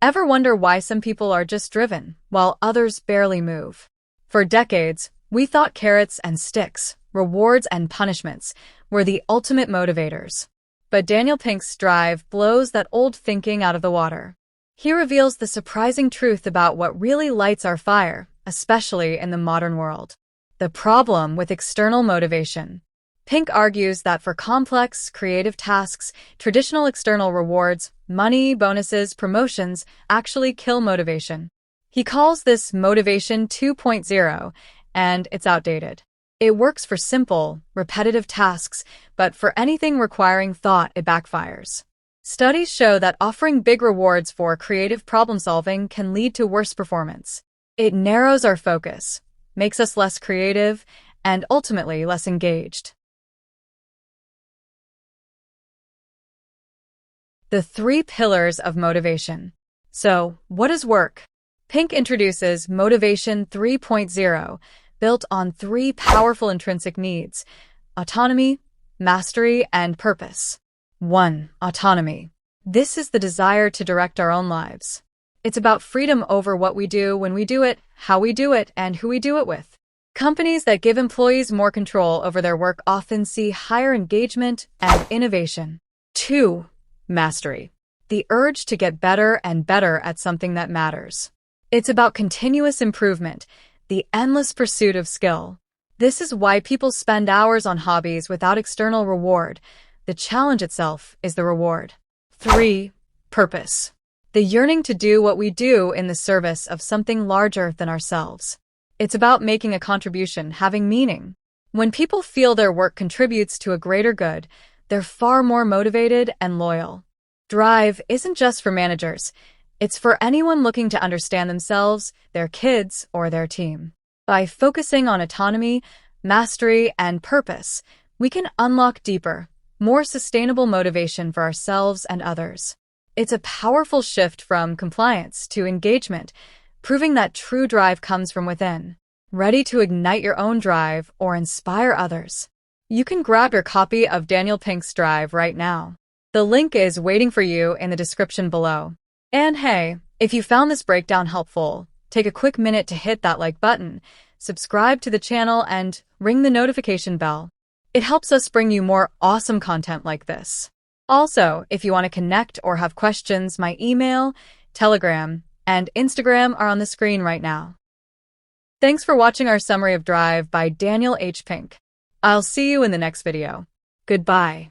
Ever wonder why some people are just driven, while others barely move? For decades, we thought carrots and sticks, rewards and punishments, were the ultimate motivators. But Daniel Pink's drive blows that old thinking out of the water. He reveals the surprising truth about what really lights our fire, especially in the modern world. The problem with external motivation. Pink argues that for complex, creative tasks, traditional external rewards, money, bonuses, promotions, actually kill motivation. He calls this Motivation 2.0, and it's outdated. It works for simple, repetitive tasks, but for anything requiring thought, it backfires. Studies show that offering big rewards for creative problem-solving can lead to worse performance. It narrows our focus, makes us less creative, and ultimately less engaged. The 3 pillars of motivation. So, what does work? Pink introduces Motivation 3.0, built on 3 powerful intrinsic needs: autonomy, mastery, and purpose. 1. Autonomy. This is the desire to direct our own lives. It's about freedom over what we do, when we do it, how we do it, and who we do it with. Companies that give employees more control over their work often see higher engagement and innovation. 2. Mastery. The urge to get better and better at something that matters. It's about continuous improvement, the endless pursuit of skill. This is why people spend hours on hobbies without external reward. The challenge itself is the reward. 3. Purpose. The yearning to do what we do in the service of something larger than ourselves. It's about making a contribution, having meaning. When people feel their work contributes to a greater good, they're far more motivated and loyal. Drive isn't just for managers. It's for anyone looking to understand themselves, their kids, or their team. By focusing on autonomy, mastery, and purpose, we can unlock deeper, more sustainable motivation for ourselves and others. It's a powerful shift from compliance to engagement, proving that true drive comes from within. Ready to ignite your own drive or inspire others? You can grab your copy of Daniel Pink's Drive right now. The link is waiting for you in the description below. And hey, if you found this breakdown helpful, take a quick minute to hit that like button, subscribe to the channel, and ring the notification bell. It helps us bring you more awesome content like this. Also, if you want to connect or have questions, my email, Telegram, and Instagram are on the screen right now. Thanks for watching our summary of Drive by Daniel H. Pink. I'll see you in the next video. Goodbye.